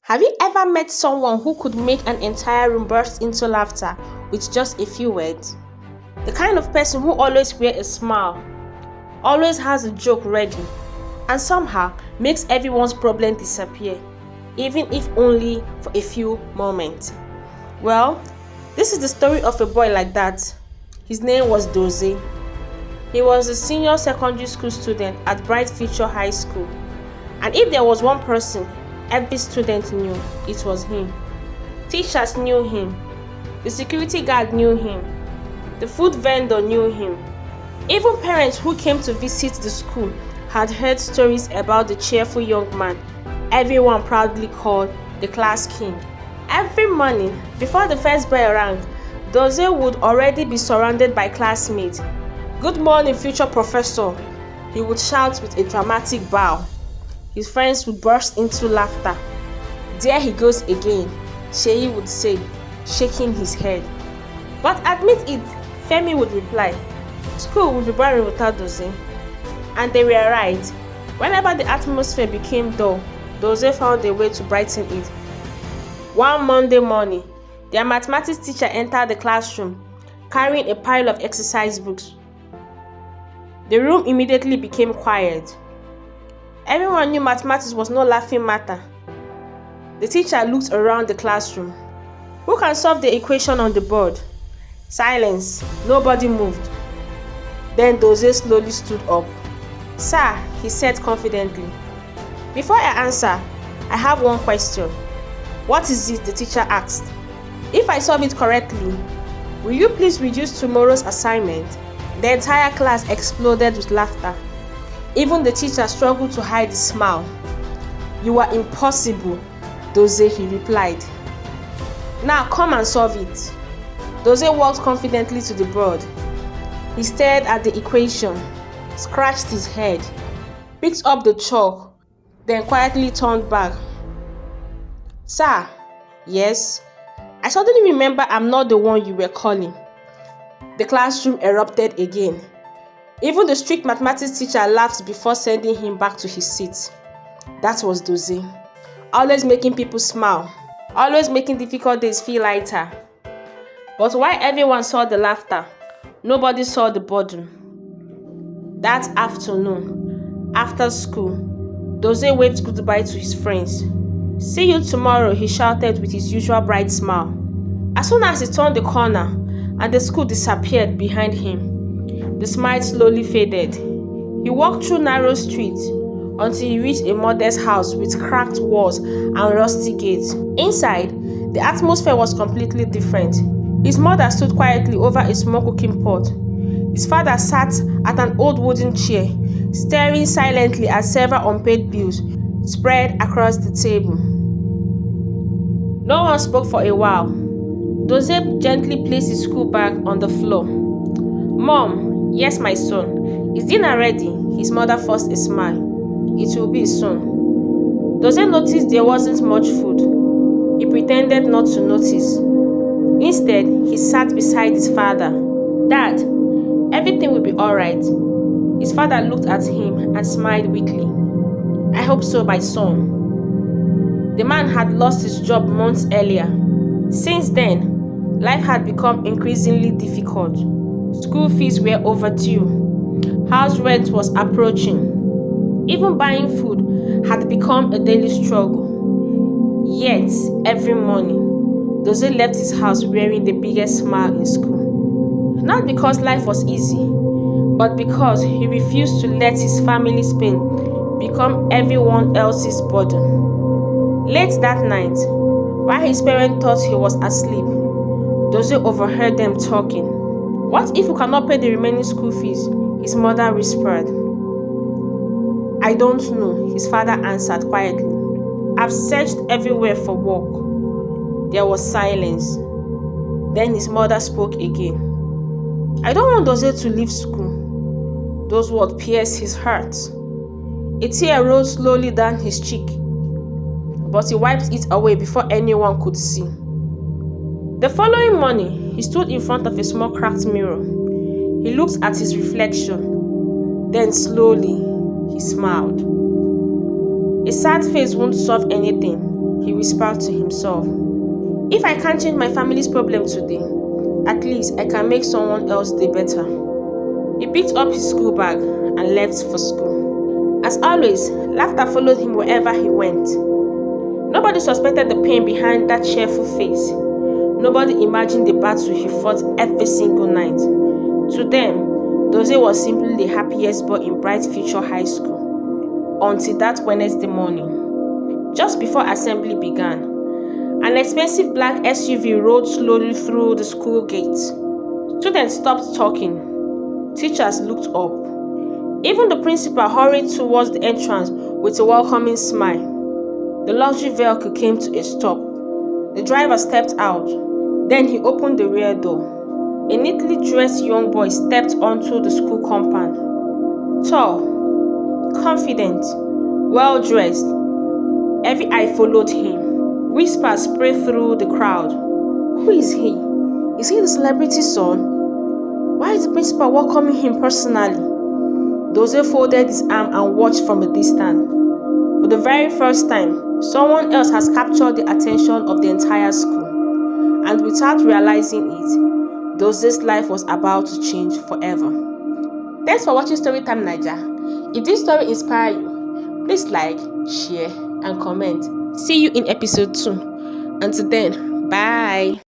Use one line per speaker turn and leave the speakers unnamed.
Have you ever met someone who could make an entire room burst into laughter with just a few words? The kind of person who always wears a smile, always has a joke ready, and somehow makes everyone's problem disappear, even if only for a few moments. Well, this is the story of a boy like that. His name was Dozie. He was a senior secondary school student at Bright Future High School. And if there was one person every student knew, it was him. Teachers knew him. The security guard knew him. The food vendor knew him. Even parents who came to visit the school had heard stories about the cheerful young man everyone proudly called the class king. Every morning, before the first bell rang, Dozie would already be surrounded by classmates. "Good morning, future professor," he would shout with a dramatic bow. His friends would burst into laughter. "There he goes again," Sheyi would say, shaking his head. "But admit it," Femi would reply, "school would be boring without Dozie." And they were right. Whenever the atmosphere became dull, Dozie found a way to brighten it. One Monday morning, their mathematics teacher entered the classroom, carrying a pile of exercise books. The room immediately became quiet. Everyone knew mathematics was no laughing matter. The teacher looked around the classroom. "Who can solve the equation on the board?" Silence. Nobody moved. Then Dozie slowly stood up. "Sir," he said confidently. "Before I answer, I have one question." "What is it?" the teacher asked. "If I solve it correctly, will you please reduce tomorrow's assignment?" The entire class exploded with laughter. Even the teacher struggled to hide his smile. "You are impossible, Dozie," he replied. "Now come and solve it." Dozie walked confidently to the board. He stared at the equation, scratched his head, picked up the chalk, then quietly turned back. "Sir." "Yes." "I suddenly remember I'm not the one you were calling." The classroom erupted again. Even the strict mathematics teacher laughed before sending him back to his seat. That was Dozie, always making people smile, always making difficult days feel lighter. But while everyone saw the laughter, nobody saw the burden. That afternoon, after school, Dozie waved goodbye to his friends. "See you tomorrow," he shouted with his usual bright smile. As soon as he turned the corner and the school disappeared behind him, the smile slowly faded. He walked through narrow streets until he reached a modest house with cracked walls and rusty gates. Inside, the atmosphere was completely different. His mother stood quietly over a small cooking pot. His father sat at an old wooden chair, staring silently at several unpaid bills spread across the table. No one spoke for a while. Dozie gently placed his school bag on the floor. "Mom." "Yes, my son." "Is dinner ready?" His mother forced a smile. "It will be soon." Dozie noticed there wasn't much food. He pretended not to notice. Instead, he sat beside his father. "Dad, everything will be alright." His father looked at him and smiled weakly. "I hope so, my son." The man had lost his job months earlier. Since then, life had become increasingly difficult. School fees were overdue. House rent was approaching. Even buying food had become a daily struggle. Yet, every morning, Dozie left his house wearing the biggest smile in school. Not because life was easy, but because he refused to let his family's pain become everyone else's burden. Late that night, while his parents thought he was asleep, Dozie overheard them talking. "What if we cannot pay the remaining school fees?" his mother whispered. "I don't know," his father answered quietly. "I've searched everywhere for work." There was silence. Then his mother spoke again. "I don't want Dozie to leave school." Those words pierced his heart. A tear rolled slowly down his cheek, but he wiped it away before anyone could see. The following morning, he stood in front of a small cracked mirror. He looked at his reflection. Then slowly, he smiled. A sad face won't solve anything, he whispered to himself. If I can't change my family's problem today, at least I can make someone else day better. He picked up his school bag and left for school. As always, laughter followed him wherever he went. Nobody suspected the pain behind that cheerful face. Nobody imagined the battle he fought every single night. To them, Dozie was simply the happiest boy in Bright Future High School. Until that Wednesday morning, just before assembly began, an expensive black SUV rolled slowly through the school gate. Students stopped talking. Teachers looked up. Even the principal hurried towards the entrance with a welcoming smile. The luxury vehicle came to a stop. The driver stepped out. Then he opened the rear door. A neatly dressed young boy stepped onto the school compound. Tall, confident, well-dressed. Every eye followed him. Whispers spread through the crowd. Who is he? Is he the celebrity's son? Why is the principal welcoming him personally? Dozie folded his arm and watched from a distance. For the very first time, someone else has captured the attention of the entire school. And without realizing it, Dozie's life was about to change forever. Thanks for watching Storytime Naija. If this story inspired you, please like, share, and comment. See you in episode 2. Until then, bye.